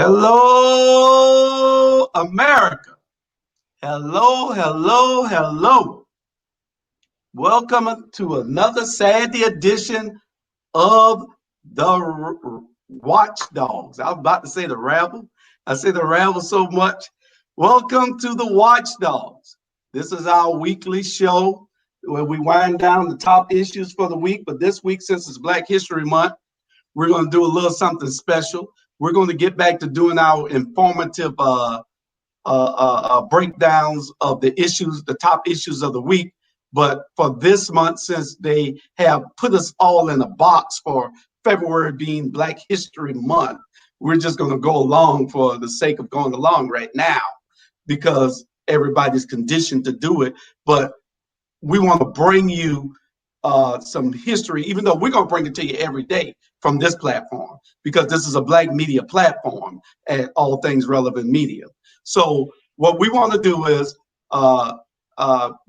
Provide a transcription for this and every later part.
Hello, America. Hello, hello, hello. Welcome to another Saturday edition of the Watch Dogs. I was about to say the Rabble. I say the Rabble so much. Welcome to the Watch Dogs. This is our weekly show where we wind down the top issues for the week. But this week, since it's Black History Month, we're going to do a little something special. We're going to get back to doing our informative breakdowns of the issues, the top issues of the week. But for this month, since they have put us all in a box for February being Black History Month, we're just going to go along for the sake of going along right now because everybody's conditioned to do it. But we want to bring you some history, even though we're going to bring it to you every day from this platform, because this is a Black media platform at All Things Relevant Media. So what we want to do is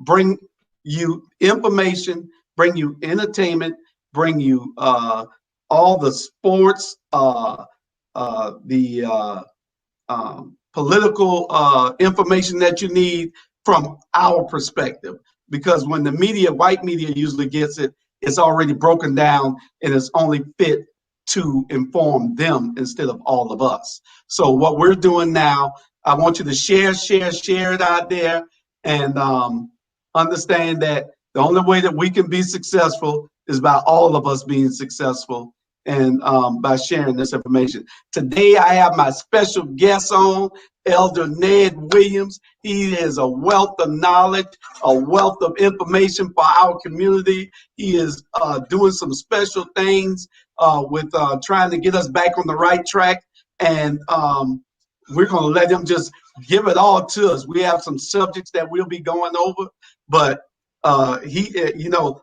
bring you information, bring you entertainment, bring you all the sports, the political information that you need from our perspective. Because when the media, white media usually gets it, it's already broken down and it's only fit to inform them instead of all of us. So what we're doing now, I want you to share it out there and understand that the only way that we can be successful is by all of us being successful and by sharing this information. Today, I have my special guest on, Elder Ned Williams. He is a wealth of knowledge, a wealth of information for our community. He is doing some special things with trying to get us back on the right track. And we're going to let him just give it all to us. We have some subjects that we'll be going over, but he,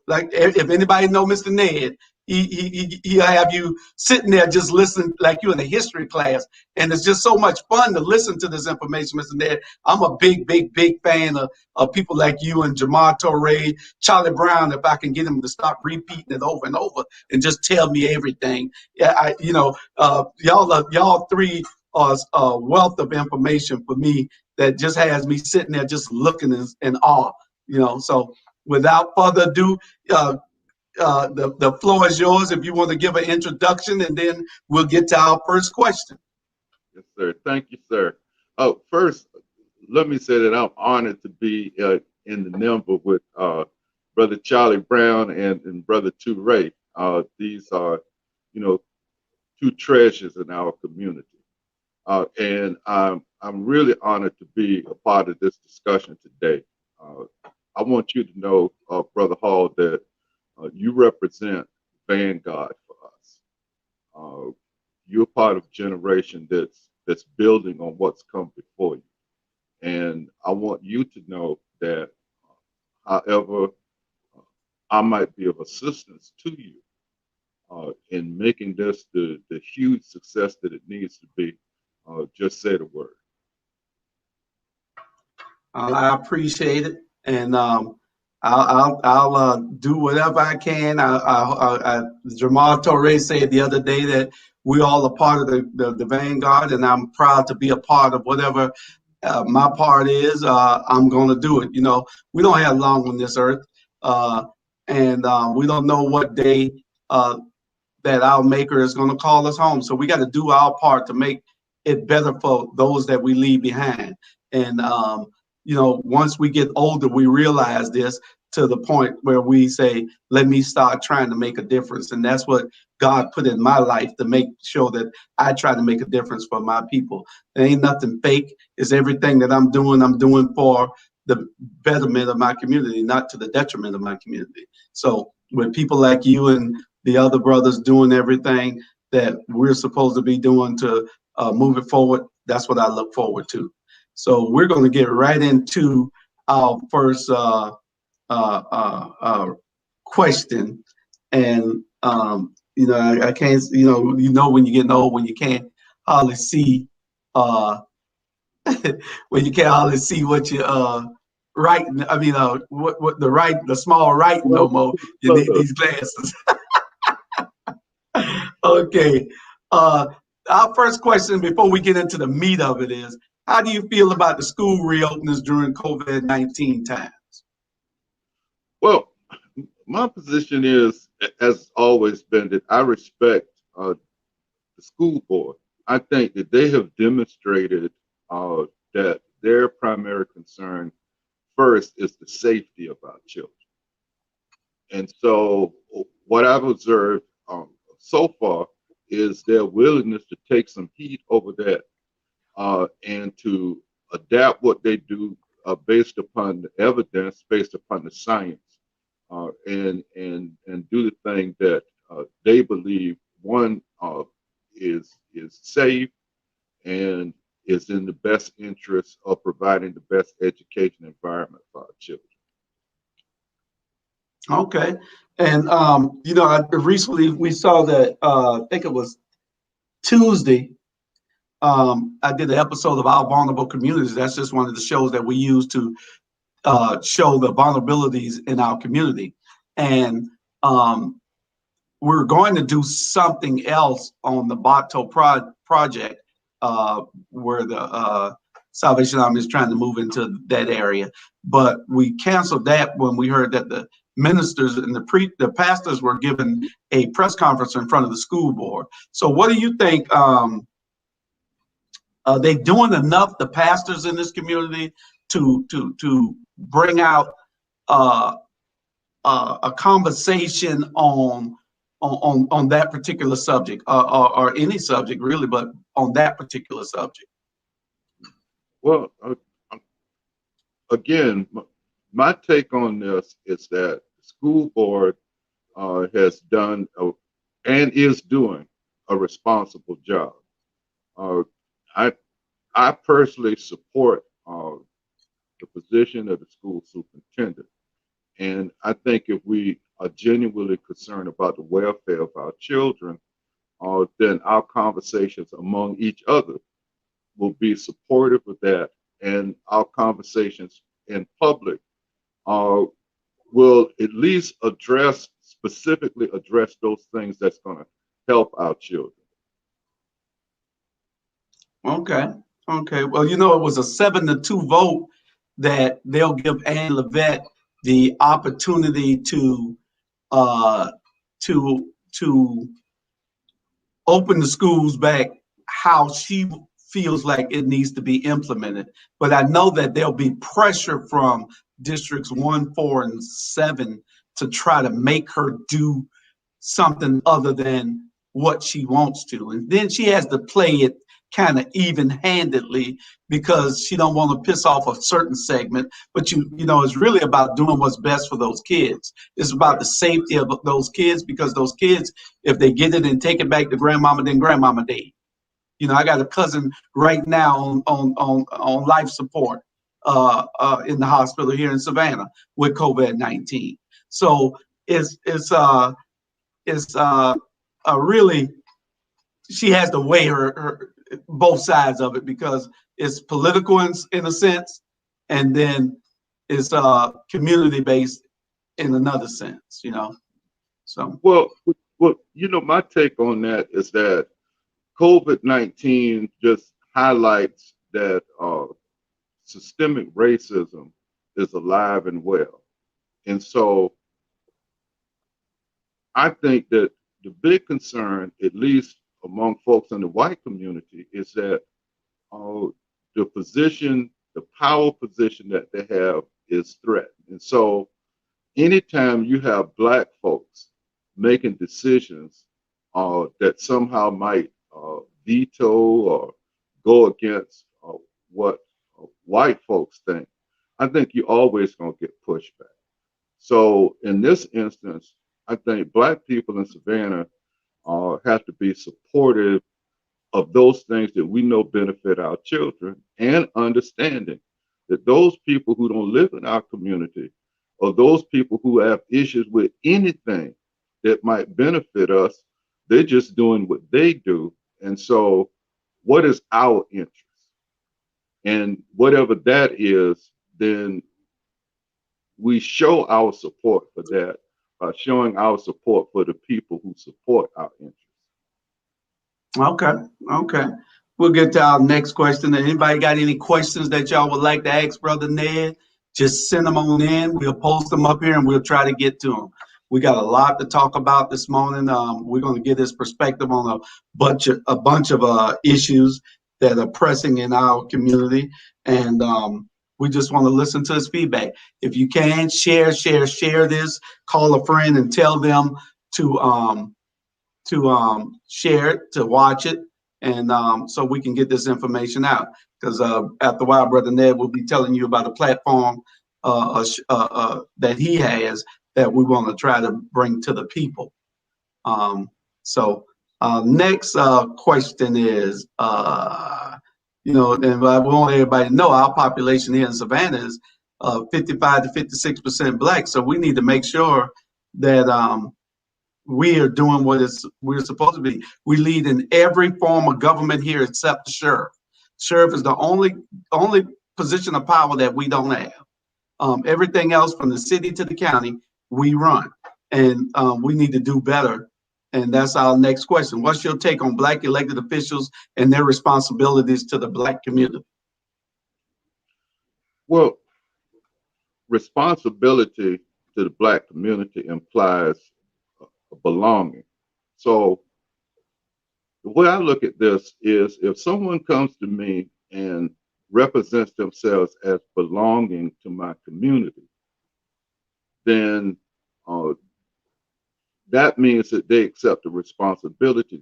like if anybody know Mr. Ned, he'll have you sitting there just listening like you're in a history class. And it's just so much fun to listen to this information, Mr. Ned. I'm a big fan of people like you and Jamar Torre, Charlie Brown, if I can get him to stop repeating it over and over and just tell me everything. Yeah, y'all three are a wealth of information for me that just has me sitting there just looking in awe, So without further ado, the floor is yours if you want to give an introduction, and then we'll get to our first question. Yes, sir. Thank you, sir. First, let me say that I'm honored to be in the number with Brother Charlie Brown and Brother Toure. These are, two treasures in our community. And I'm really honored to be a part of this discussion today. I want you to know, Brother Hall, that you represent Vanguard for us. You're part of a generation that's building on what's come before you. And I want you to know that however I might be of assistance to you in making this the huge success that it needs to be, just say the word. I appreciate it. And I'll do whatever I can. Jamal Torre said the other day that we all are part of the Vanguard, and I'm proud to be a part of whatever my part is. I'm going to do it. We don't have long on this earth, and we don't know what day that our Maker is going to call us home. So we got to do our part to make it better for those that we leave behind. And once we get older, we realize this to the point where we say, let me start trying to make a difference. And that's what God put in my life, to make sure that I try to make a difference for my people. There ain't nothing fake. It's everything that I'm doing for the betterment of my community, not to the detriment of my community. So with people like you and the other brothers doing everything that we're supposed to be doing to move it forward, that's what I look forward to. So we're going to get right into our first question. And, I can't, when you're getting old, when you can't hardly see, when you can't hardly see what you're writing. I mean, what the small writing no more. You need these glasses. Okay. our first question before we get into the meat of it is, how do you feel about the school reopenings during COVID-19 times? Well, my position is, has always been that I respect the school board. I think that they have demonstrated that their primary concern first is the safety of our children. And so, what I've observed so far is their willingness to take some heat over that and to adapt what they do based upon the evidence, based upon the science, and do the thing that they believe one is safe and is in the best interest of providing the best education environment for our children. Okay. And, recently we saw that, I think it was Tuesday, I did an episode of Our Vulnerable Communities. That's just one of the shows that we use to show the vulnerabilities in our community. And we're going to do something else on the Bato project, where the Salvation Army is trying to move into that area. But we canceled that when we heard that the ministers and the pastors were given a press conference in front of the school board. So what do you think? Are they doing enough, the pastors in this community, to bring out a conversation on that particular subject, or any subject really, but on that particular subject? Well, again, my take on this is that the school board has done and is doing a responsible job. I personally support the position of the school superintendent, and I think if we are genuinely concerned about the welfare of our children, then our conversations among each other will be supportive of that, and our conversations in public will at least specifically address those things that's going to help our children. Okay. Okay. Well, it was a 7-2 vote that they'll give Ann Levette the opportunity to uh, to open the schools back how she feels like it needs to be implemented. But I know that there'll be pressure from districts 1, 4, and 7 to try to make her do something other than what she wants to. And then she has to play it kind of even-handedly because she don't want to piss off a certain segment. But it's really about doing what's best for those kids. It's about the safety of those kids, because those kids, if they get it and take it back to grandmama, then grandmama dead. I got a cousin right now on life support in the hospital here in Savannah with COVID-19. So it's really, she has to weigh her both sides of it, because it's political in a sense, and then it's community based in another sense. So Well, my take on that is that COVID-19 just highlights that systemic racism is alive and well. And so I think that the big concern, at least among folks in the white community, is that the power position that they have is threatened. And so anytime you have Black folks making decisions that somehow might veto or go against what white folks think, I think you're always going to get pushback. So in this instance, I think Black people in Savannah have to be supportive of those things that we know benefit our children, and understanding that those people who don't live in our community, or those people who have issues with anything that might benefit us, they're just doing what they do. And so what is our interest? And whatever that is, then we show our support for that by showing our support for the people who support our interests. Okay, okay. We'll get to our next question. Anybody got any questions that y'all would like to ask Brother Ned? Just send them on in. We'll post them up here and we'll try to get to them. We got a lot to talk about this morning. We're going to get his perspective on a bunch of issues that are pressing in our community, and we just want to listen to his feedback. If you can share this, call a friend and tell them to share it, to watch it, and so we can get this information out. Because after a while, Brother Ned will be telling you about a platform that he has that we want to try to bring to the people. So next question is, and I want everybody to know our population here in Savannah is 55 to 56% Black. So we need to make sure that we are doing we're supposed to be. We lead in every form of government here except the sheriff. Sheriff is the only position of power that we don't have. Everything else from the city to the county, we run, and we need to do better. And that's our next question. What's your take on Black elected officials and their responsibilities to the Black community? Well, responsibility to the Black community implies a belonging. So the way I look at this is, if someone comes to me and represents themselves as belonging to my community, then that means that they accept the responsibility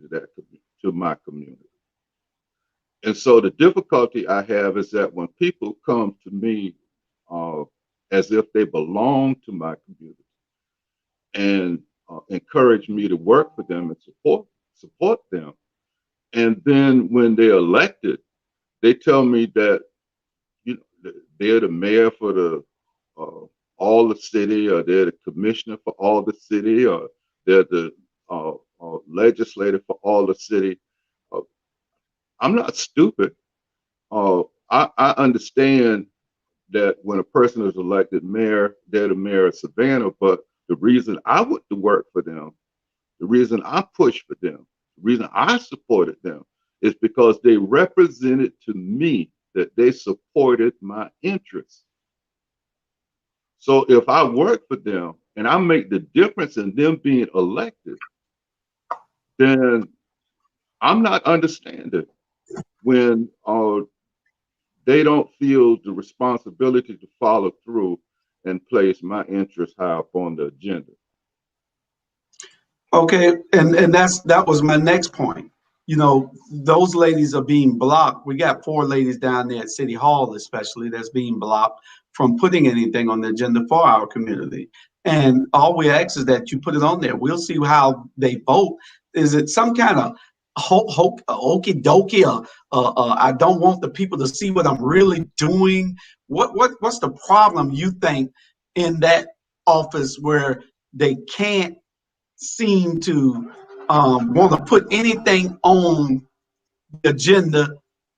to my community. And so the difficulty I have is that when people come to me as if they belong to my community and encourage me to work for them and support them, and then when they're elected, they tell me that they're the mayor for the all the city, or they're the commissioner for all the city, or they're the legislator for all the city. I'm not stupid. I understand that when a person is elected mayor, they're the mayor of Savannah, but the reason I went to work for them, the reason I pushed for them, the reason I supported them is because they represented to me that they supported my interests. So if I work for them and I make the difference in them being elected, then I'm not understanding when they don't feel the responsibility to follow through and place my interests high up on the agenda. Okay, and that was my next point. Those ladies are being blocked. We got 4 ladies down there at City Hall, especially, that's being blocked from putting anything on the agenda for our community. And all we ask is that you put it on there. We'll see how they vote. Is it some kind of hokey dokey? I don't want the people to see what I'm really doing. What's the problem you think in that office where they can't seem to want to put anything on the agenda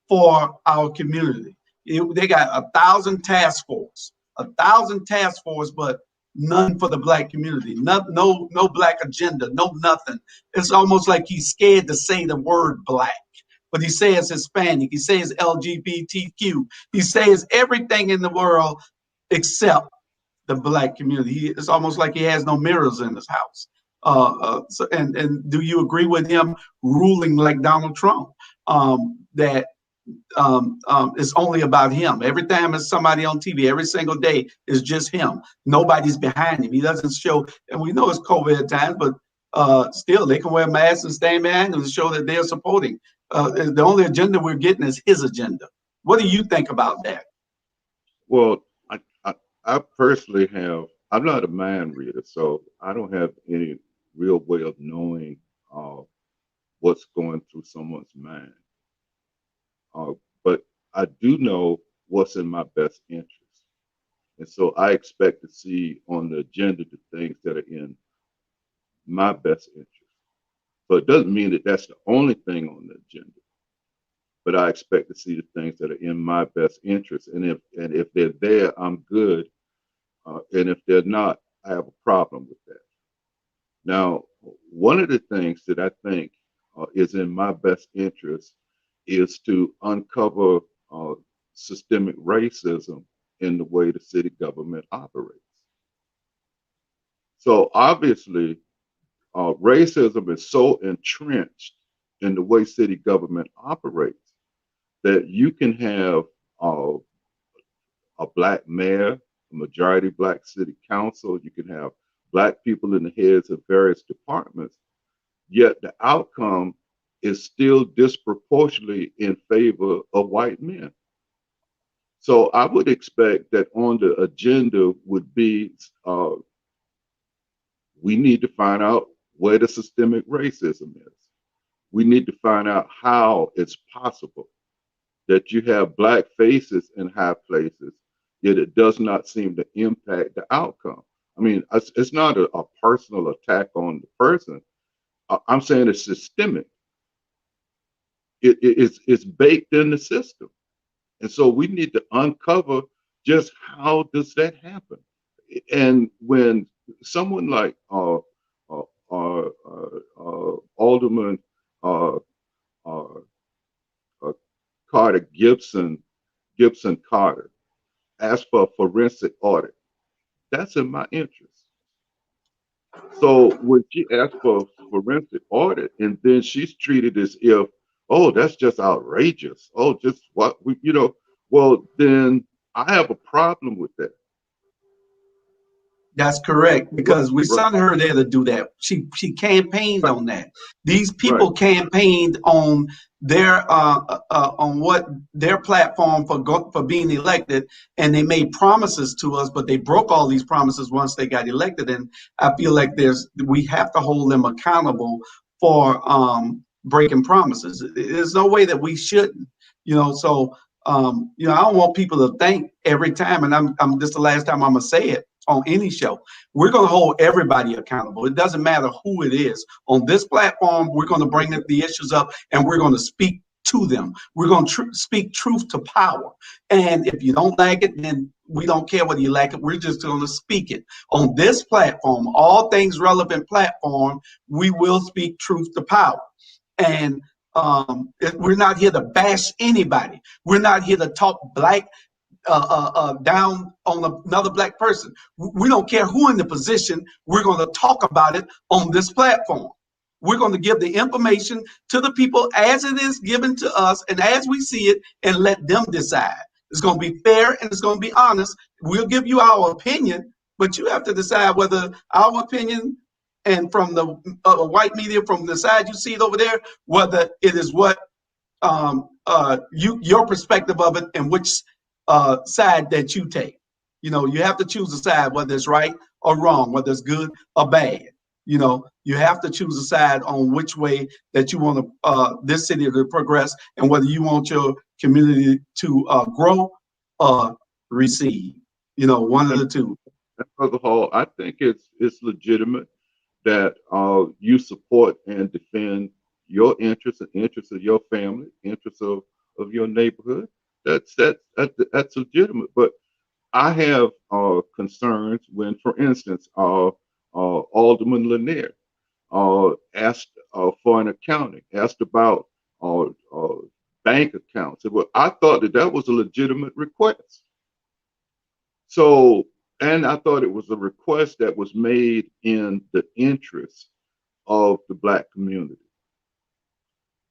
for our community? They got 1,000 task force, but none for the Black community. No Black agenda, no nothing. It's almost like he's scared to say the word Black, but he says Hispanic, he says LGBTQ, he says everything in the world except the Black community. It's almost like he has no mirrors in his house. And do you agree with him ruling like Donald Trump? That it's only about him. Every time there's somebody on TV, every single day is just him. Nobody's behind him. He doesn't show, and we know it's COVID times, but still they can wear masks and stand behind him to show that they're supporting. The only agenda we're getting is his agenda. What do you think about that? Well, I personally I'm not a mind reader, so I don't have any real way of knowing what's going through someone's mind. But I do know what's in my best interest. And so I expect to see on the agenda the things that are in my best interest. So it doesn't mean that that's the only thing on the agenda, but I expect to see the things that are in my best interest. And if they're there, I'm good. And if they're not, I have a problem with that. Now, one of the things that I think is in my best interest is to uncover systemic racism in the way the city government operates. So obviously, racism is so entrenched in the way city government operates that you can have uh, a black mayor, a majority black city council, you can have black people in the heads of various departments, yet the outcome is still disproportionately in favor of white men. So I would expect that on the agenda would be we need to find out where the systemic racism is. We need to find out how it's possible that you have black faces in high places, yet it does not seem to impact the outcome. I mean, it's not a personal attack on the person. I'm saying it's systemic. It's baked in the system. And so we need to uncover just how does that happen. And when someone like Alderman uh, uh, Carter Gibson Carter asked for a forensic audit, that's in my interest. So when she asked for a forensic audit, and then she's treated as if, oh, that's just outrageous. Oh, just what we, well, then I have a problem with that. That's correct, because we Right, sent her there to do that. She campaigned right, on that. These right. people campaigned on their on what their platform for being elected, and they made promises to us, but they broke all these promises once they got elected. And I feel like we have to hold them accountable for breaking promises. There's no way that we shouldn't, So I don't want people to think every time, and I'm this is the last time I'm gonna say it on any show. We're going to hold everybody accountable. It doesn't matter who it is. On this platform, we're going to bring the issues up, and we're going to speak to them. We're going to speak truth to power. And if you don't like it, then we don't care whether you like it. We're just going to speak it. On this platform, all things relevant platform, we will speak truth to power. And we're not here to bash anybody. We're not here to talk black down on another black person. We don't care who in the position. We're going to talk about it on this platform. We're going to give the information to the people as it is given to us and as we see it, and let them decide. It's going to be fair and it's going to be honest. We'll give you our opinion, but you have to decide whether our opinion and from the white media, from the side you see it over there, whether it is what your perspective of it and which side that you take. You have to choose a side, whether it's right or wrong, whether it's good or bad. You have to choose a side on which way that you want this city to progress, and whether you want your community to grow or recede. One of the two. Brother Hall, I think it's legitimate that you support and defend your interests and interests of your family, interests of your neighborhood. That's legitimate. But I have concerns when, for instance, Alderman Lanier asked for an accounting, asked about bank accounts. Well, I thought that was a legitimate request. So, and I thought it was a request that was made in the interest of the Black community.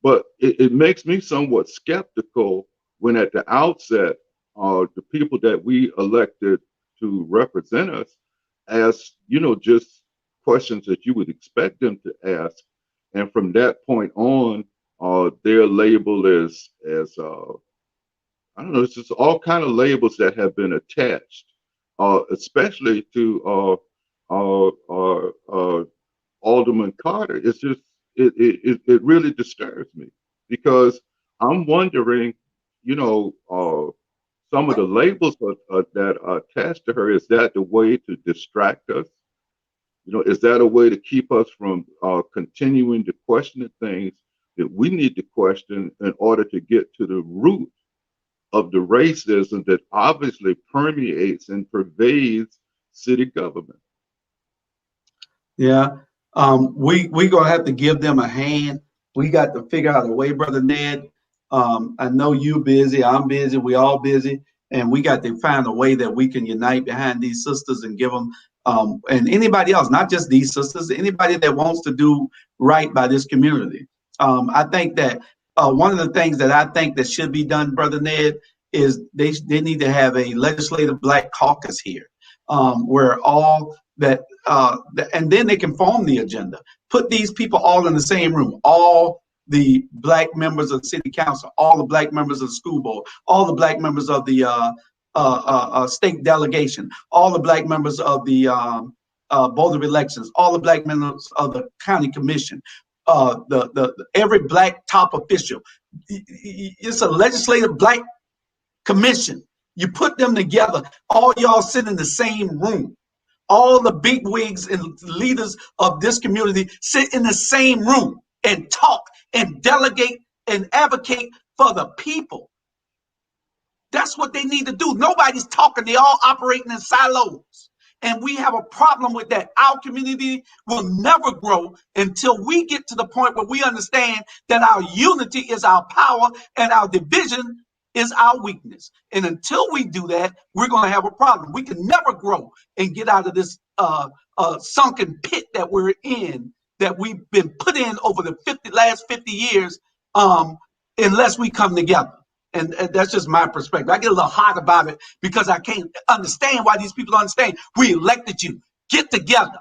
But it makes me somewhat skeptical when at the outset, the people that we elected to represent us ask, just questions that you would expect them to ask. And from that point on, they're labeled as I don't know, it's just all kind of labels that have been attached, especially to Alderman Carter. It's just, it really disturbs me because I'm wondering, some of the labels that are attached to her, is that the way to distract us? Is that a way to keep us from continuing to question things that we need to question in order to get to the root of the racism that obviously permeates and pervades city government? Yeah. We're going to have to give them a hand We got to figure out a way, Brother Ned. I know you're busy, I'm busy, we all busy, and we got to find a way that we can unite behind these sisters and give them, and anybody else, not just these sisters, anybody that wants to do right by this community. I think that one of the things that I think that should be done, Brother Ned, is they need to have a legislative black caucus here, where all that, and then they can form the agenda. Put these people all in the same room, all the black members of the city council, all the black members of the school board, all the black members of the state delegation, all the black members of the board of elections, all the black members of the county commission, the every black top official. It's a legislative black commission. You put them together, all y'all sit in the same room. All the big wigs and leaders of this community sit in the same room and talk and delegate and advocate for the people. That's what they need to do. Nobody's talking. They all operating in silos. And we have a problem with that. Our community will never grow until we get to the point where we understand that our unity is our power and our division is our weakness. And until we do that, we're going to have a problem. We can never grow and get out of this sunken pit that we're in, that we've been put in over the last 50 years, unless we come together. And that's just my perspective. I get a little hot about it because I can't understand why these people don't understand. We elected you. Get together.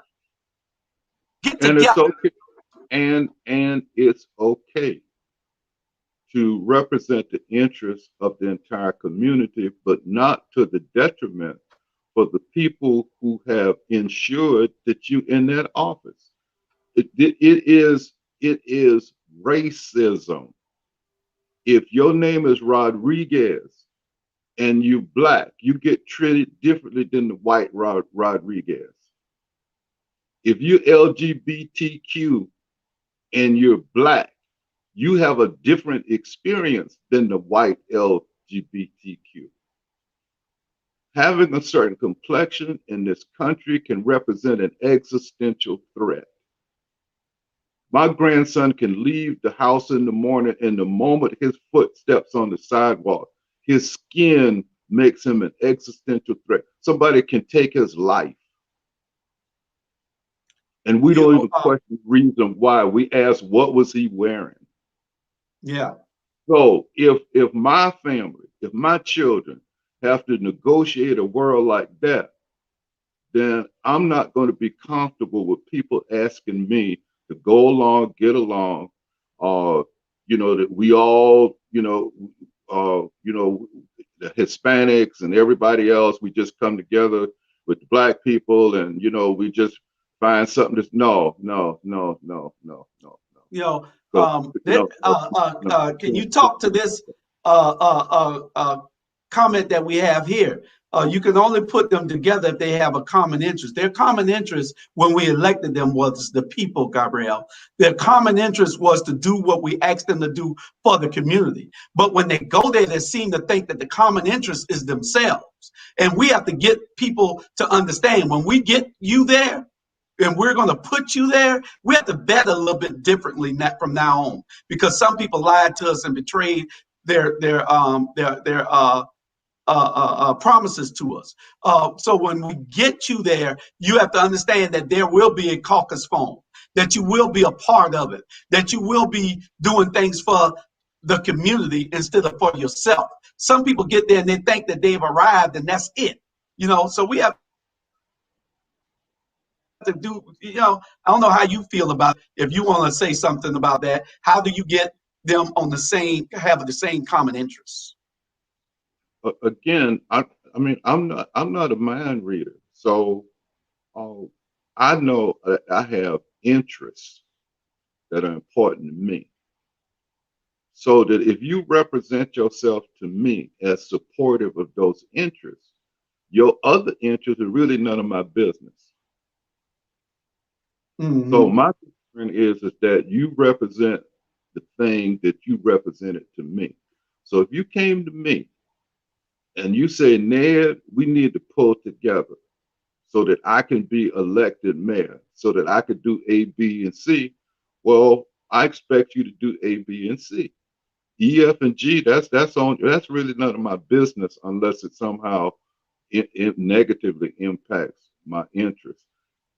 Get together. And it's okay. And it's okay to represent the interests of the entire community, but not to the detriment for the people who have ensured that you in that office. It is racism. If your name is Rodriguez and you black, you get treated differently than the white Rodriguez. If you LGBTQ and you're black, you have a different experience than the white LGBTQ. Having a certain complexion in this country can represent an existential threat. My grandson can leave the house in the morning, and the moment his foot steps on the sidewalk, his skin makes him an existential threat. Somebody can take his life. And we don't even question the reason why. We ask, what was he wearing? Yeah. So if my family, if my children have to negotiate a world like that, then I'm not going to be comfortable with people asking me to go along, get along, that we all, the Hispanics and everybody else, we just come together with the black people and, we just find something that's no. Can you talk to this comment that we have here? You can only put them together if they have a common interest. Their common interest when we elected them was the people, Gabrielle. Their common interest was to do what we asked them to do for the community. But when they go there, they seem to think that the common interest is themselves. And we have to get people to understand when we get you there, and we're going to put you there, we have to bet a little bit differently from now on, because some people lied to us and betrayed their promises to us. So when we get you there, you have to understand that there will be a caucus form, that you will be a part of it, that you will be doing things for the community instead of for yourself. Some people get there and they think that they've arrived and that's it. So we have to do, I don't know how you feel about it. If you want to say something about that, how do you get them on have the same common interests? Again, I'm not a mind reader, so I know that I have interests that are important to me. So that if you represent yourself to me as supportive of those interests, your other interests are really none of my business. Mm-hmm. So my concern is that you represent the thing that you represented to me. So if you came to me and you say, Ned, we need to pull together so that I can be elected mayor, so that I could do A, B, and C, well, I expect you to do A, B, and C. E, F, and G, that's really none of my business unless it somehow it negatively impacts my interest.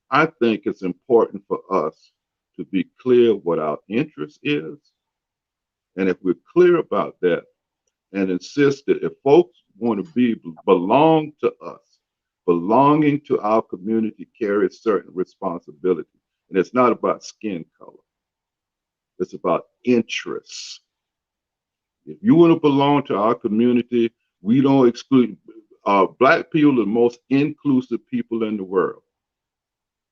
I think it's important for us to be clear what our interest is. And if we're clear about that and insist that if folks want to belong to us, belonging to our community carries certain responsibility. And it's not about skin color. It's about interests. If you want to belong to our community, we don't exclude. Black people are the most inclusive people in the world.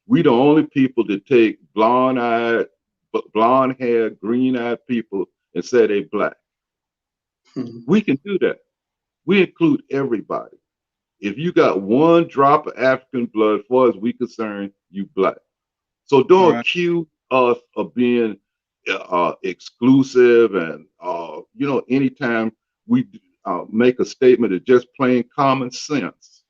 We the only people that take blonde-eyed, blonde-haired, green-eyed people and say they black. We can do that. We include everybody. If you got one drop of African blood, as far as we concerned, you black. So don't accuse us of being exclusive and anytime we make a statement of just plain common sense.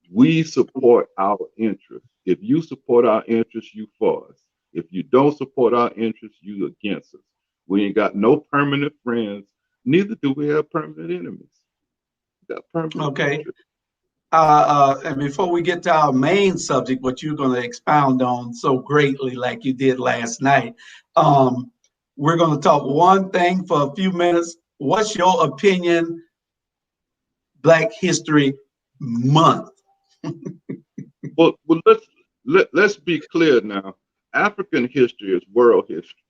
We support our interests. If you support our interests, you for us. If you don't support our interests, you against us. We ain't got no permanent friends. Neither do we have permanent enemies. We got permanent interests. And before we get to our main subject, what you're going to expound on so greatly, like you did last night, we're going to talk one thing for a few minutes. What's your opinion, Black History Month? well, let's be clear now. African history is world history.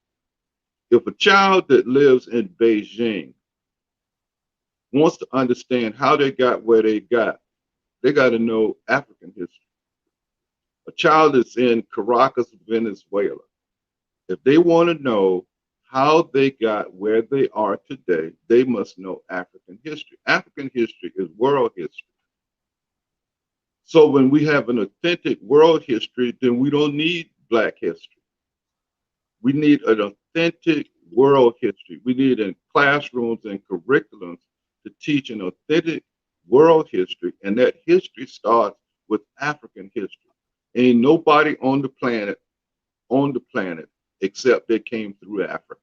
If a child that lives in Beijing wants to understand how they got where they got to know African history. A child that's in Caracas, Venezuela, if they want to know how they got where they are today, they must know African history. African history is world history. So when we have an authentic world history, then we don't need Black history. We need an authentic world history. We need in classrooms and curriculums to teach an authentic world history, and that history starts with African history. Ain't nobody on the planet except they came through Africa.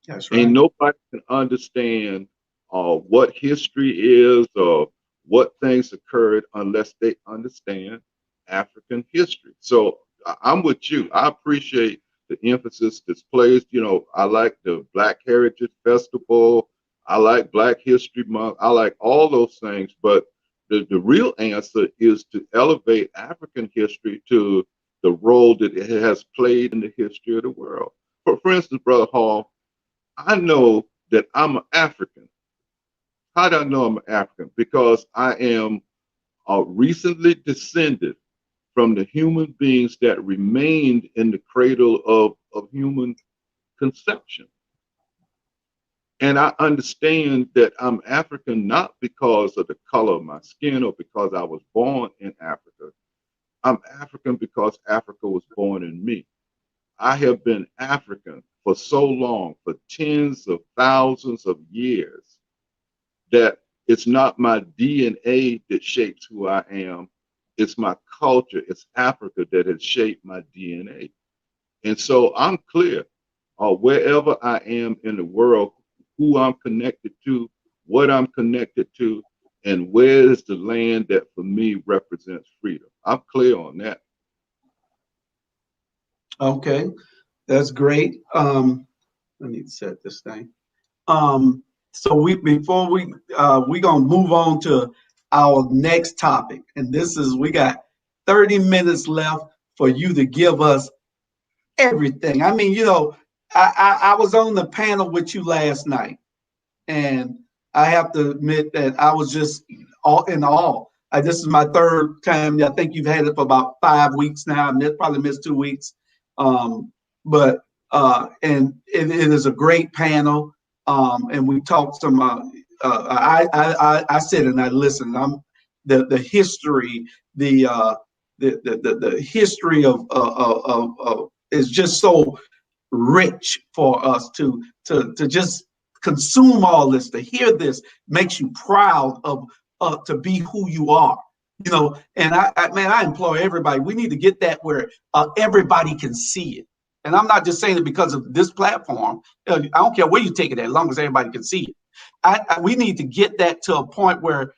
That's right. Ain't nobody can understand what history is or what things occurred unless they understand African history. So I'm with you. I appreciate the emphasis that's placed. I like the Black Heritage Festival. I like Black History Month. I like all those things. But the real answer is to elevate African history to the role that it has played in the history of the world. For instance, Brother Hall, I know that I'm an African. How do I know I'm an African? Because I am recently descended from the human beings that remained in the cradle of human conception. And I understand that I'm African not because of the color of my skin or because I was born in Africa. I'm African because Africa was born in me. I have been African for so long, for tens of thousands of years, that it's not my DNA that shapes who I am. It's my culture. It's Africa that has shaped my DNA. And so I'm clear, wherever I am in the world, who I'm connected to, what I'm connected to, and where is the land that for me represents freedom. I'm clear on that. Okay, that's great. Let me set this thing. So we're gonna move on to our next topic, and this is, we got 30 minutes left for you to give us everything. I mean, I was on the panel with you last night, and I have to admit that I was just all in awe. This is my third time. I think you've had it for about 5 weeks now. I probably missed 2 weeks, but and it is a great panel. And we talked some. I sit and I listen. The history, the history of is just so rich for us to just consume all this. To hear this makes you proud of to be who you are. And I implore everybody, we need to get that where everybody can see it. And I'm not just saying it because of this platform. I don't care where you take it at, as long as everybody can see it. We need to get that to a point where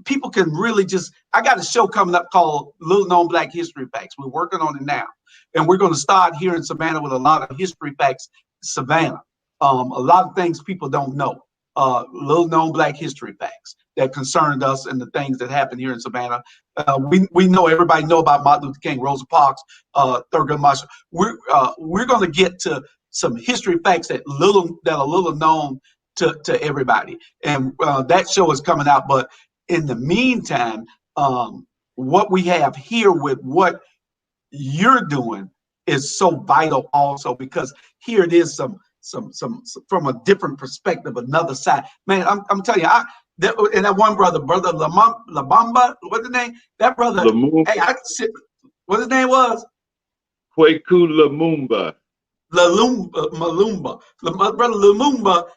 people can really just. I got a show coming up called Little Known Black History Facts. We're working on it now, and we're going to start here in Savannah with a lot of history facts. Savannah, a lot of things people don't know. Little known Black history facts that concerned us and the things that happened here in Savannah. We know, everybody know about Martin Luther King, Rosa Parks, Thurgood Marshall. We're going to get to some history facts that are little known to everybody, and that show is coming out. But in the meantime, what we have here with what you're doing is so vital also, because here it is some from a different perspective, another side. Man, I'm telling you, and that one brother Labamba, what's the name? That brother, hey, what his name was? Kwaku Lumumba. Malumba. My brother Lumumba,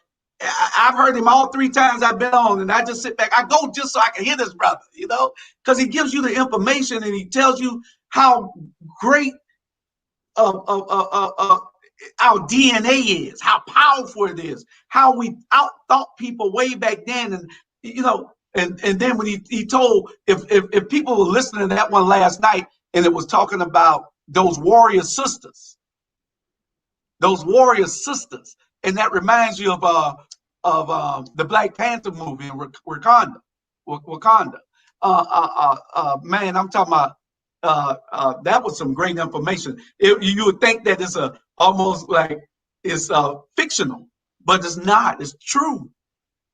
I've heard him all 3 times I've been on, and I just sit back. I go just so I can hear this brother, because he gives you the information and he tells you how great our DNA is, how powerful it is, how we outthought people way back then. And and then when he told, if people were listening to that one last night, and it was talking about those warrior sisters, and that reminds you of the Black Panther movie in Wakanda. Man, I'm talking about. That was some great information. You would think that it's almost like it's fictional, but it's not. It's true.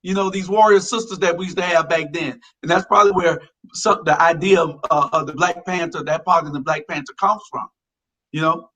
These warrior sisters that we used to have back then, and that's probably where the idea of the Black Panther, that part of the Black Panther, comes from. You're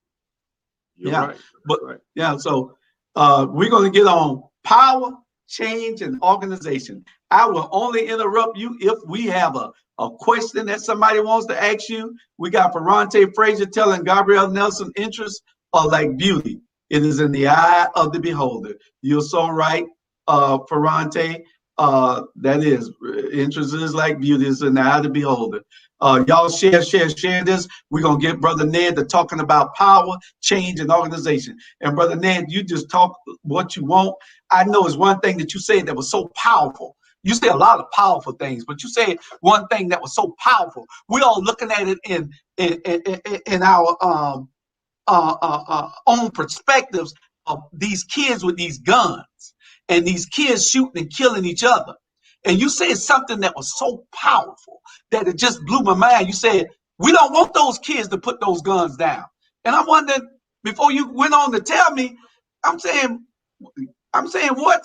right. But right. Yeah, so we're going to get on power, change, and organization. I will only interrupt you if we have a question that somebody wants to ask you. We got Ferrante Frazier telling Gabrielle Nelson, interests are like beauty. It is in the eye of the beholder. You're so right, Ferrante. That is, interest is like beauty. It's in the eye of the beholder. Y'all share this. We're going to get Brother Ned to talking about power, change, and organization. And Brother Ned, you just talk what you want. I know it's one thing that you said that was so powerful. You say a lot of powerful things, but you said one thing that was so powerful. We're all looking at it in our own perspectives of these kids with these guns and these kids shooting and killing each other. And you said something that was so powerful that it just blew my mind. You said, we don't want those kids to put those guns down. And I wondered, before you went on to tell me, I'm saying, what?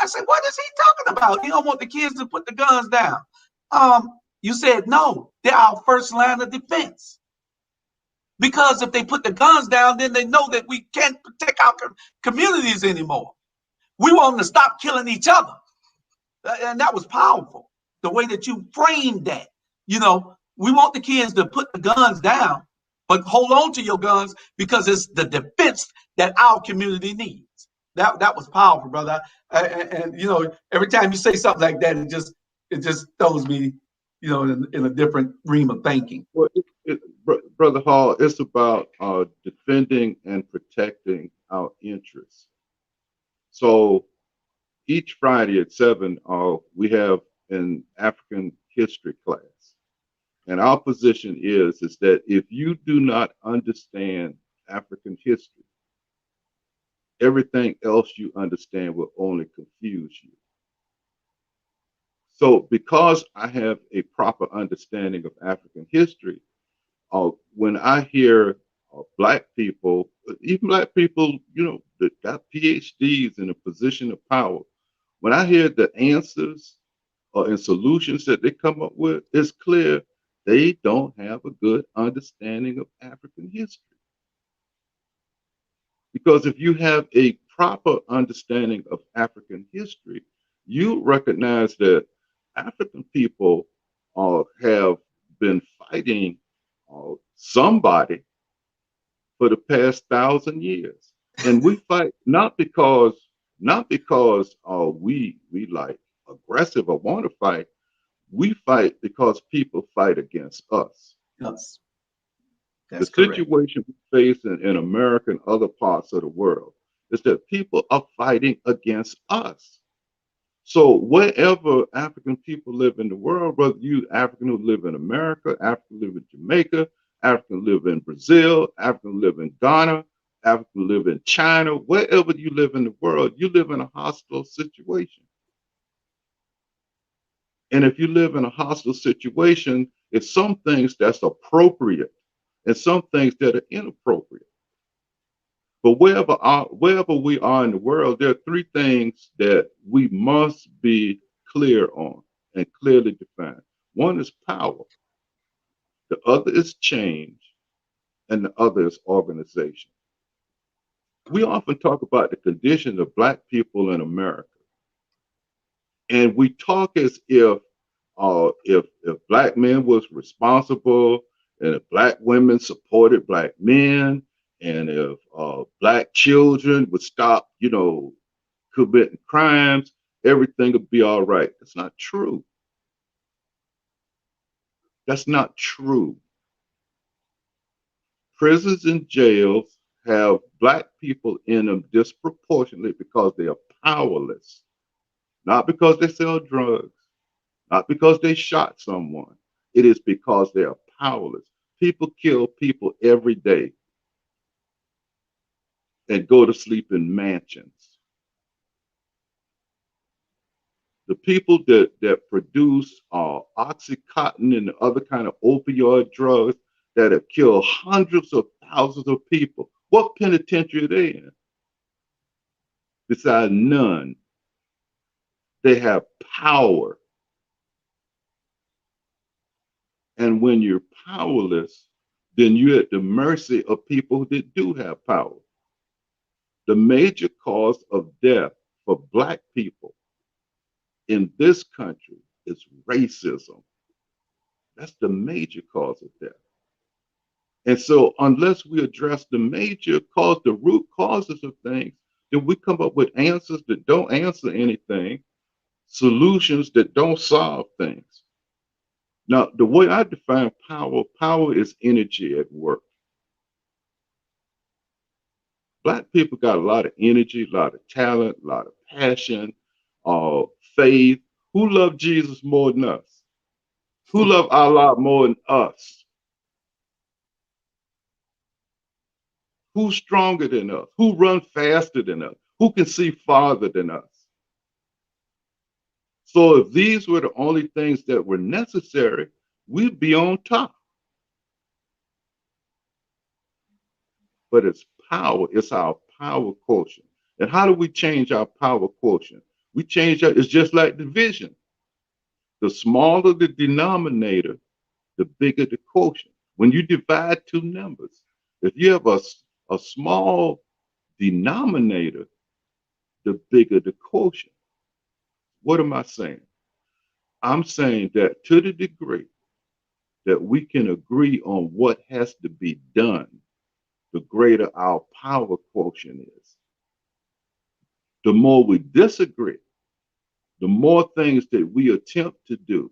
I said, what is he talking about? You don't want the kids to put the guns down. You said, no, they're our first line of defense. Because if they put the guns down, then they know that we can't protect our communities anymore. We want them to stop killing each other. And that was powerful, the way that you framed that. We want the kids to put the guns down, but hold on to your guns because it's the defense that our community needs. That was powerful, brother. And every time you say something like that, it just throws me, in a different realm of thinking. Well, Brother Hall, it's about defending and protecting our interests. So each Friday at 7, we have an African history class. And our position is that if you do not understand African history, everything else you understand will only confuse you. So because I have a proper understanding of African history, when I hear Black people, even Black people, that got PhDs in a position of power, when I hear the answers and solutions that they come up with, it's clear they don't have a good understanding of African history. Because if you have a proper understanding of African history, you recognize that African people have been fighting somebody for the past 1,000 years. And we fight not because we like aggressive or want to fight. We fight because people fight against us. Yes. The That's correct. situation we face in America and other parts of the world is that people are fighting against us. So wherever African people live in the world, whether you African who live in America, African live in Jamaica, African live in Brazil, African live in Ghana, African live in China, wherever you live in the world, you live in a hostile situation. And if you live in a hostile situation, it's some things that's appropriate and some things that are inappropriate. But wherever we are in the world, there are three things that we must be clear on and clearly define. One is power, the other is change, and the other is organization. We often talk about the condition of Black people in America, and we talk as if Black men was responsible, and if Black women supported Black men, and if Black children would stop, committing crimes, everything would be all right. That's not true. That's not true. Prisons and jails have Black people in them disproportionately because they are powerless, not because they sell drugs, not because they shot someone. It is because they are powerless. People kill people every day and go to sleep in mansions. The people that produce Oxycontin and other kind of opioid drugs that have killed hundreds of thousands of people, what penitentiary are they in? Besides none. They have power. And when you're powerless, then you're at the mercy of people that do have power. The major cause of death for Black people in this country is racism. That's the major cause of death. And so unless we address the major cause, the root causes of things, then we come up with answers that don't answer anything, solutions that don't solve things. Now, the way I define power, power is energy at work. Black people got a lot of energy, a lot of talent, a lot of passion, faith. Who love Jesus more than us? Who love Allah more than us? Who's stronger than us? Who runs faster than us? Who can see farther than us? So if these were the only things that were necessary, we'd be on top. But it's power, it's our power quotient. And how do we change our power quotient? We change it's just like division. The smaller the denominator, the bigger the quotient. When you divide two numbers, if you have a small denominator, the bigger the quotient. What am I saying? I'm saying that to the degree that we can agree on what has to be done, the greater our power quotient is. The more we disagree, the more things that we attempt to do,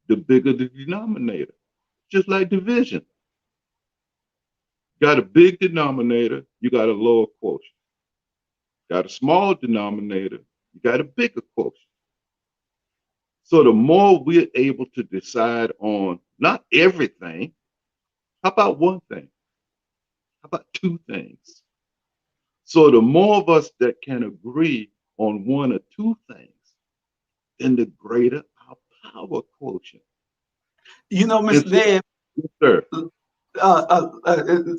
the bigger the denominator, just like division. Got a big denominator, you got a lower quotient. Got a small denominator, you got a bigger quotient. So the more we're able to decide on not everything, how about one thing? How about two things? So the more of us that can agree on one or two things, then the greater our power quotient. Mr. Ned, Sir.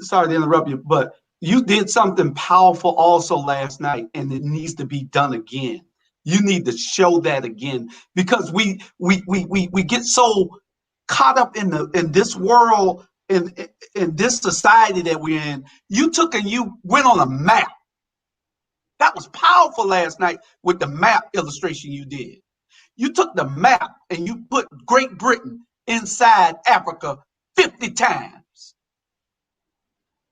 Sorry to interrupt you, but you did something powerful also last night, and it needs to be done again. You need to show that again, because we get so caught up in this world, in this society that we're in. You took and you went on a map. That was powerful last night with the map illustration you did. You took the map and you put Great Britain inside Africa 50 times.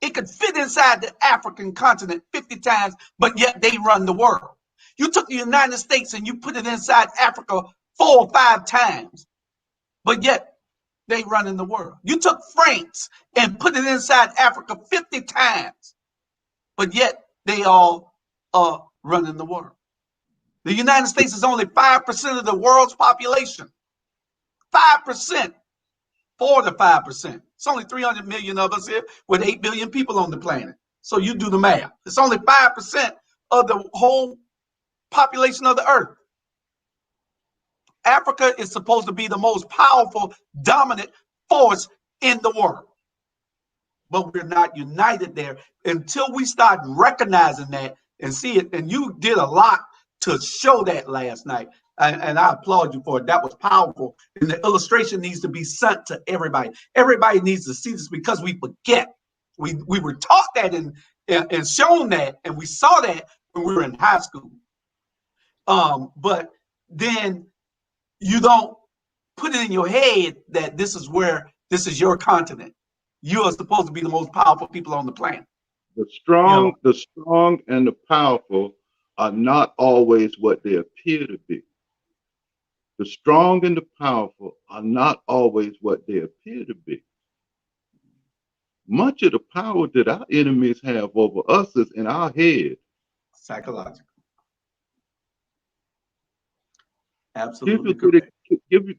It could fit inside the African continent 50 times, but yet they run the world. You took the United States and you put it inside Africa 4 or 5 times, but yet They running the world. You took France and put it inside Africa 50 times, but yet they all are running the world. The United States is only 5% of the world's population. 5%, 4 to 5%. It's only 300 million of us here with 8 billion people on the planet. So you do the math. It's only 5% of the whole population of the earth. Africa is supposed to be the most powerful, dominant force in the world. But we're not united there until we start recognizing that and see it. And you did a lot to show that last night. And I applaud you for it. That was powerful. And the illustration needs to be sent to everybody. Everybody needs to see this because we forget. We were taught that and shown that, and we saw that when we were in high school. But then you don't put it in your head that this is your continent. You are supposed to be the most powerful people on the planet. The strong and the powerful are not always what they appear to be. The strong and the powerful are not always what they appear to be. Much of the power that our enemies have over us is in our head. Psychological. Absolutely. Give you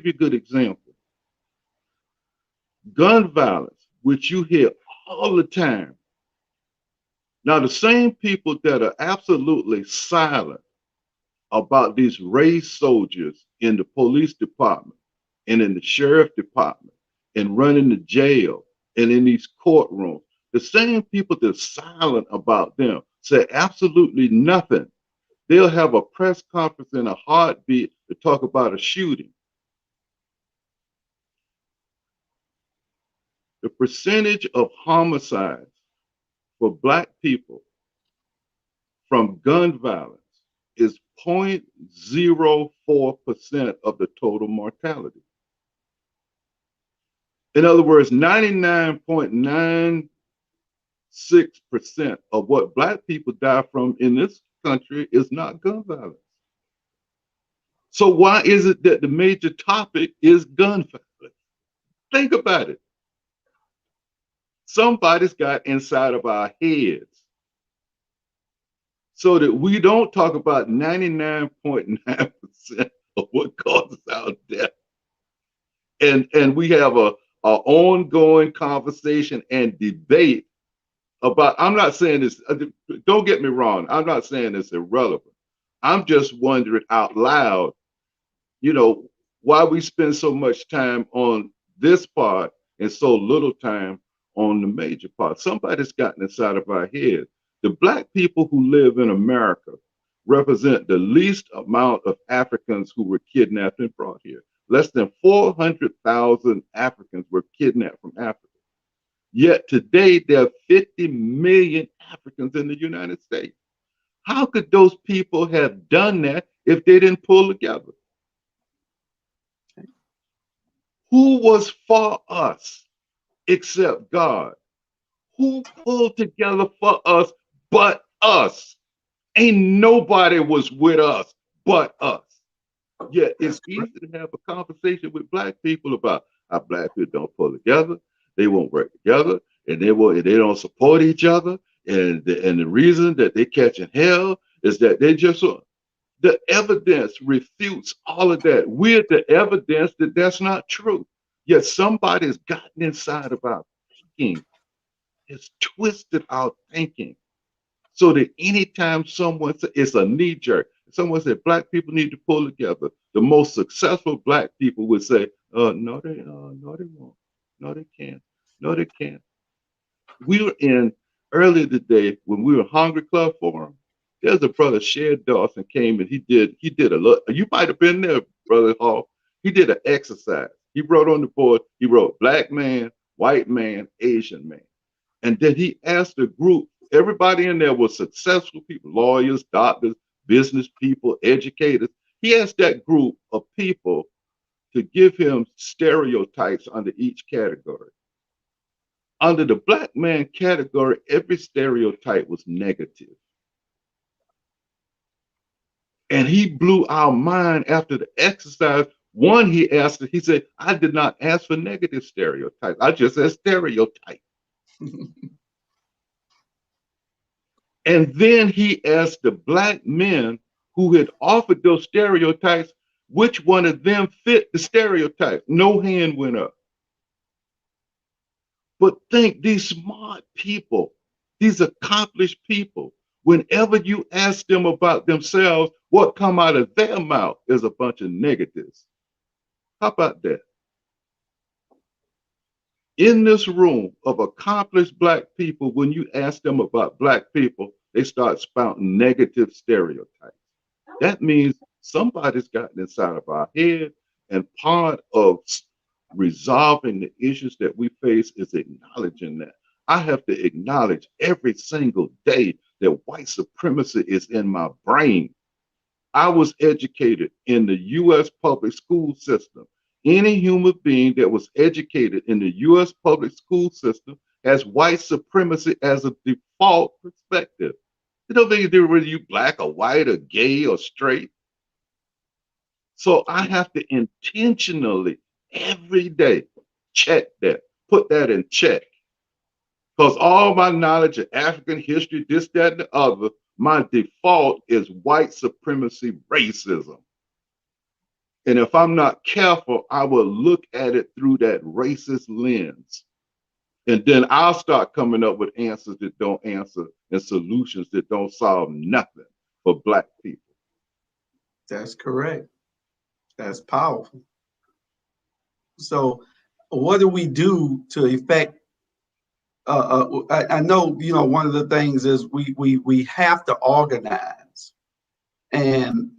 a good example. Gun violence, which you hear all the time. Now, the same people that are absolutely silent about these raised soldiers in the police department and in the sheriff department and running the jail and in these courtrooms, the same people that are silent about them say absolutely nothing. They'll have a press conference in a heartbeat to talk about a shooting. The percentage of homicides for Black people from gun violence is 0.04% of the total mortality. In other words, 99.96% of what Black people die from in this country is not gun violence. So why is it that the major topic is gun violence? Think about it. Somebody's got inside of our heads so that we don't talk about 99.9% of what causes our death. And we have a ongoing conversation and debate about, I'm not saying this, don't get me wrong, I'm not saying it's irrelevant. I'm just wondering out loud, why we spend so much time on this part and so little time on the major part. Somebody's gotten inside of our head. The Black people who live in America represent the least amount of Africans who were kidnapped and brought here. Less than 400,000 Africans were kidnapped from Africa. Yet today there are 50 million Africans in the United States. How could those people have done that if they didn't pull together? Who was for us except God? Who pulled together for us but us? Ain't nobody was with us but us. Yet it's easy to have a conversation with Black people about how Black people don't pull together, they won't work together, and they don't support each other, and the reason that they catching hell is that they just the evidence refutes all of that. We're the evidence that that's not true. Yet somebody's gotten inside of our thinking. It's twisted our thinking. So that anytime someone says, it's a knee jerk. Someone said Black people need to pull together. The most successful Black people would say, no, they won't. No, they can't. No, they can't. We were in earlier today when we were Hungry Club Forum. There's a brother, Shed Dawson, came and he did a look. You might have been there, Brother Hall. He did an exercise. He wrote on the board, he wrote Black man, white man, Asian man. And then he asked the group, everybody in there was successful people, lawyers, doctors, business people, educators. He asked that group of people to give him stereotypes under each category. Under the Black man category, every stereotype was negative. And he blew our mind after the exercise. One, he said, I did not ask for negative stereotypes. I just said stereotype. And then he asked the black men who had offered those stereotypes, which one of them fit the stereotype. No hand went up. But think, these smart people, these accomplished people, whenever you ask them about themselves, what come out of their mouth is a bunch of negatives. How about that? In this room of accomplished black people, when you ask them about black people, they start spouting negative stereotypes. That means somebody's gotten inside of our head, and part of resolving the issues that we face is acknowledging that. I have to acknowledge every single day that white supremacy is in my brain. I was educated in the U.S. public school system. Any human being that was educated in the U.S. public school system has white supremacy as a default perspective. It don't make a difference whether you black or white or gay or straight. So I have to intentionally every day check that, put that in check. Because all my knowledge of African history, this, that, and the other, my default is white supremacy racism. And if I'm not careful, I will look at it through that racist lens. And then I'll start coming up with answers that don't answer and solutions that don't solve nothing for black people. That's correct. That's powerful. So what do we do to effect? I know, you know, one of the things is we have to organize and,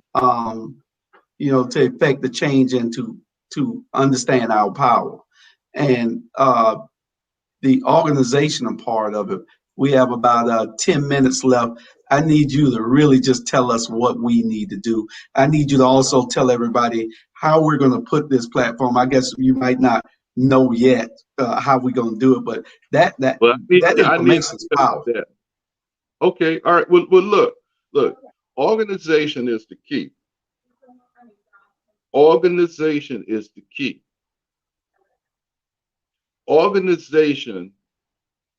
you know, to effect the change and to understand our power. And the organizational part of it, we have about 10 minutes left. I need you to really just tell us what we need to do. I need you to also tell everybody how we're going to put this platform. I guess you might not know yet how we're going to do it, but that information is powerful. That. Okay, all right. Well, look. Organization is the key. Organization is the key. Organization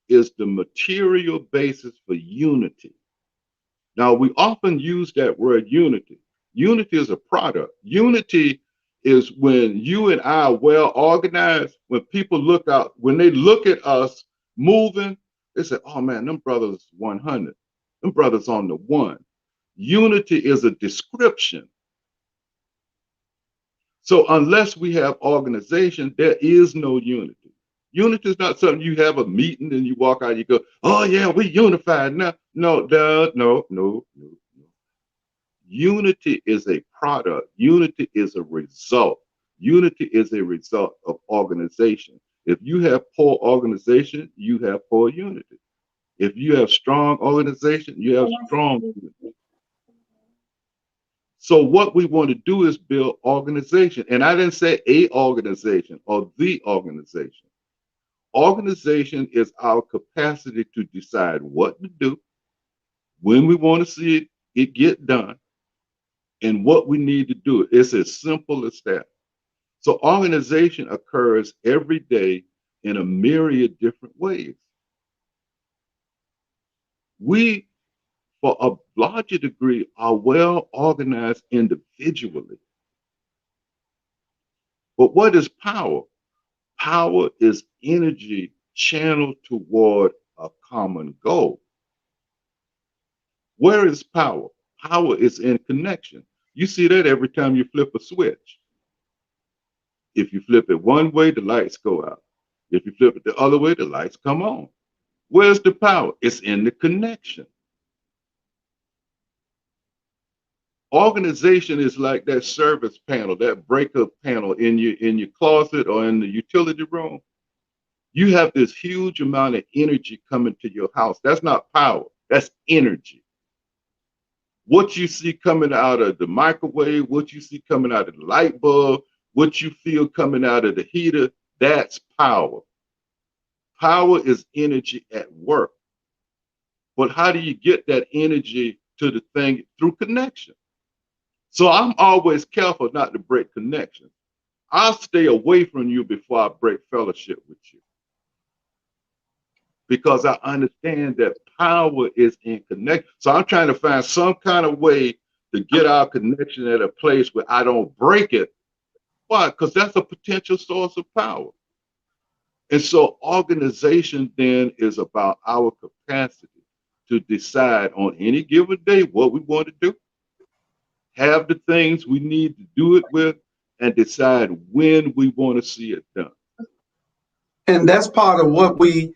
is the material basis for unity. Now, we often use that word unity. Unity is a product. Unity is when you and I are well organized, when people look out, when they look at us moving, they say, oh man, them brothers 100. Them brothers on the one. Unity is a description. So unless we have organization, there is no unity. Unity is not something you have a meeting and you walk out, you go, oh yeah, we unified now. No. Unity is a product. Unity is a result. Unity is a result of organization. If you have poor organization, you have poor unity. If you have strong organization, you have strong unity. So what we want to do is build organization. And I didn't say a organization or the organization. Organization is our capacity to decide what to do, when we want to see it get done, and what we need to do. It's as simple as that. So organization occurs every day in a myriad different ways. We, for a larger degree, are well organized individually. But what is power? Power is energy channeled toward a common goal. Where is power? Power is in connection. You see that every time you flip a switch. If you flip it one way, the lights go out. If you flip it the other way, the lights come on. Where's the power? It's in the connection. Organization is like that service panel, that breaker panel in your closet or in the utility room. You have this huge amount of energy coming to your house. That's not power, that's energy. What you see coming out of the microwave, what you see coming out of the light bulb, what you feel coming out of the heater, that's power. Power is energy at work. But how do you get that energy to the thing? Through connection. So I'm always careful not to break connection. I'll stay away from you before I break fellowship with you. Because I understand that power is in connection. So I'm trying to find some kind of way to get our connection at a place where I don't break it. Why? Because that's a potential source of power. And so organization then is about our capacity to decide on any given day what we want to do, have the things we need to do it with, and decide when we want to see it done. And that's part of what we,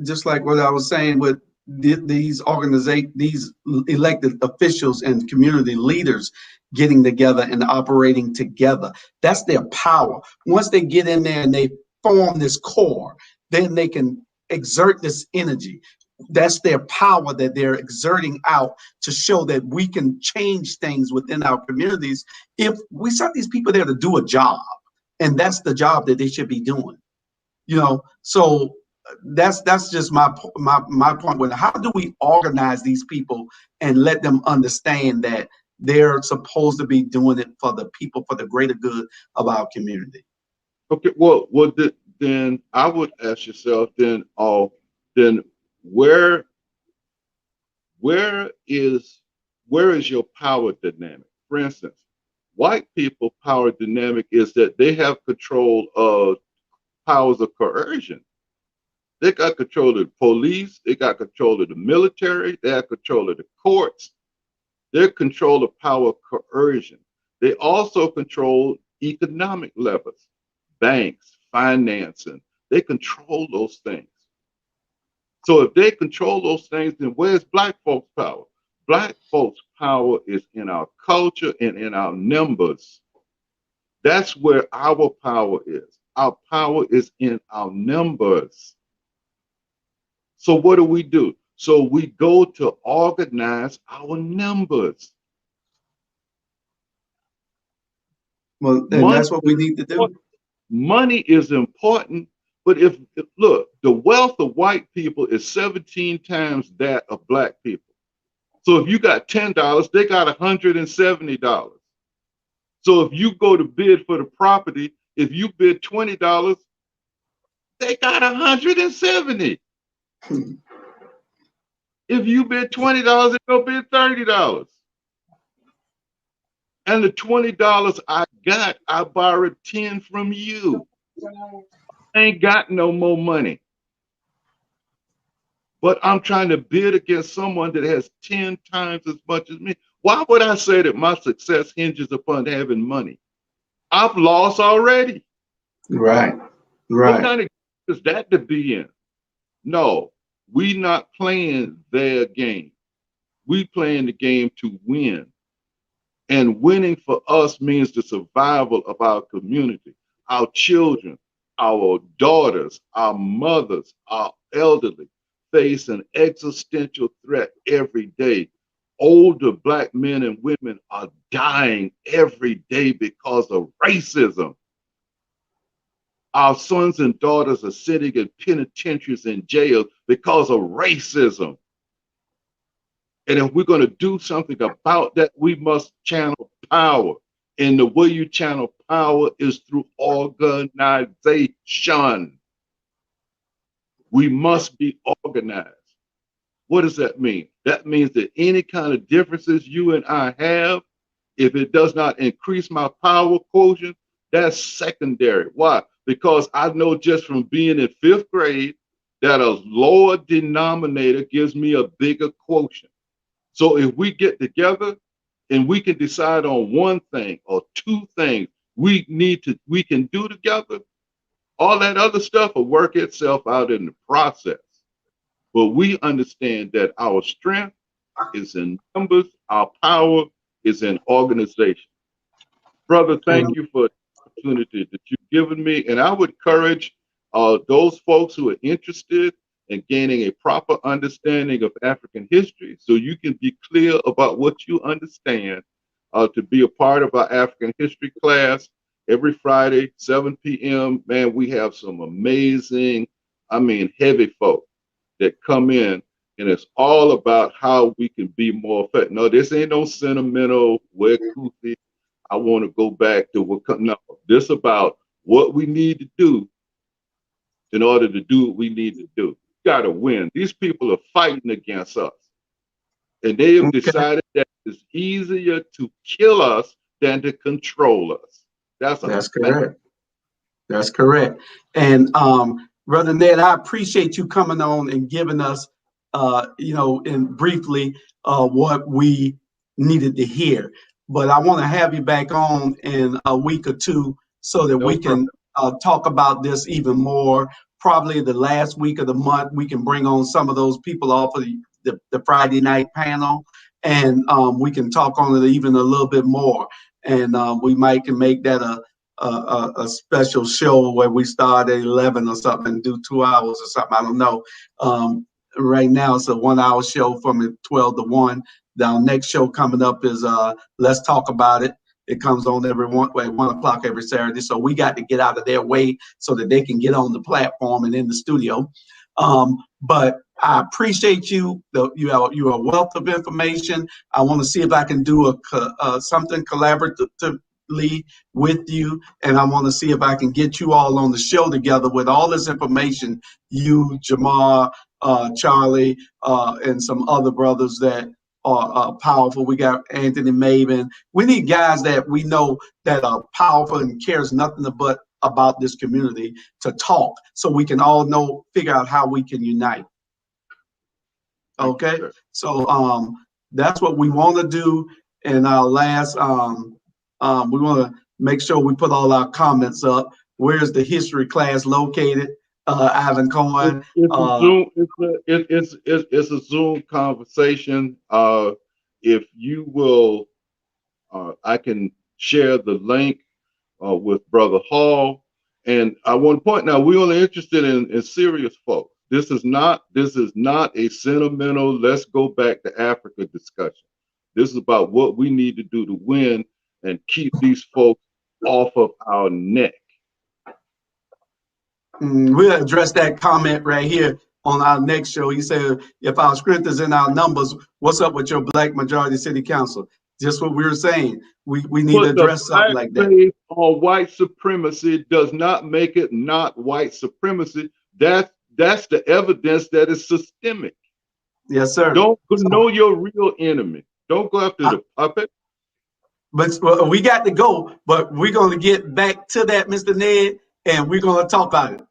just like what I was saying with these these elected officials and community leaders getting together and operating together. That's their power. Once they get in there and they form this core, then they can exert this energy. That's their power that they're exerting out to show that we can change things within our communities if we set these people there to do a job. And that's the job that they should be doing. So that's just my point with it. How do we organize these people and let them understand that they're supposed to be doing it for the people, for the greater good of our community? Okay, well, then I would ask yourself then where is your power dynamic? For instance, white people power dynamic is that they have control of powers of coercion. They got control of the police, they got control of the military, they have control of the courts, they control the power of coercion. They also control economic levers, banks, financing. They control those things. So if they control those things, then where's black folks' power? Black folks' power is in our culture and in our numbers. That's where our power is. Our power is in our numbers. So what do? So we go to organize our numbers. Well, and that's what we need to do. Money is important, but look, the wealth of white people is 17 times that of black people. So if you got $10, they got $170. So if you go to bid for the property, if you bid $20, they got 170. If you bid $20, they'll bid $30. And the $20 I got, I borrowed 10 from you. I ain't got no more money. But I'm trying to bid against someone that has 10 times as much as me. Why would I say that my success hinges upon having money? I've lost already. Right. What kind of game is that to be in? No, we not playing their game. We playing the game to win. And winning for us means the survival of our community, our children, our daughters, our mothers, our elderly face an existential threat every day. Older black men and women are dying every day because of racism. Our sons and daughters are sitting in penitentiaries and jails because of racism. And if we're going to do something about that, we must channel power. And the way you channel power is through organization. We must be organized. What does that mean? That means that any kind of differences you and I have, if it does not increase my power quotient, that's secondary. Why? Because I know just from being in 5th grade that a lower denominator gives me a bigger quotient. So if we get together and we can decide on one thing or two things we can do together, all that other stuff will work itself out in the process. But we understand that our strength is in numbers, our power is in organization. Brother, thank you for the opportunity that you've given me. And I would encourage those folks who are interested in gaining a proper understanding of African history so you can be clear about what you understand to be a part of our African history class every Friday, 7 p.m. Man, we have some amazing, heavy folk that come in, and it's all about how we can be more effective. No, this ain't no sentimental, we're goofy. I want to go back to no, this about what we need to do in order to do what we need to do. We got to win. These people are fighting against us. And they have Okay. decided that it's easier to kill us than to control us. That's correct. That's correct. And Brother Ned, I appreciate you coming on and giving us, in briefly what we needed to hear. But I want to have you back on in a week or two so that we can talk about this even more. Probably the last week of the month, we can bring on some of those people off of the Friday night panel, and we can talk on it even a little bit more. And we might can make that a special show where we start at 11 or something and do 2 hours or something. I don't know. Right now it's a 1 hour show from 12 to 1. Our next show coming up is Let's Talk About It. It comes on at 1 o'clock every Saturday. So we got to get out of their way so that they can get on the platform and in the studio. But I appreciate you. You're a wealth of information. I want to see if I can do something collaboratively with you, and I want to see if I can get you all on the show together with all this information. You, Jamar, Charlie, and some other brothers that are powerful. We got Anthony Maven. We need guys that we know that are powerful and cares nothing but about this community to talk, so we can all figure out how we can unite. Okay, so that's what we want to do. In our last, we want to make sure we put all our comments up. Where's the history class located? Ivan Cohen. It's a Zoom conversation. If you will, I can share the link with Brother Hall. And I want to point out, we're only interested in serious folks. This is not a sentimental, let's go back to Africa discussion. This is about what we need to do to win and keep these folks off of our neck. We'll address that comment right here on our next show. He said, if our strength is in our numbers, what's up with your black majority city council? Just what we were saying. We need to address something like that. On white supremacy does not make it not white supremacy. That's the evidence that is systemic. Yes, sir. Don't know your real enemy. Don't go after the puppet. But we got to go. But we're going to get back to that, Mr. Ned, and we're going to talk about it.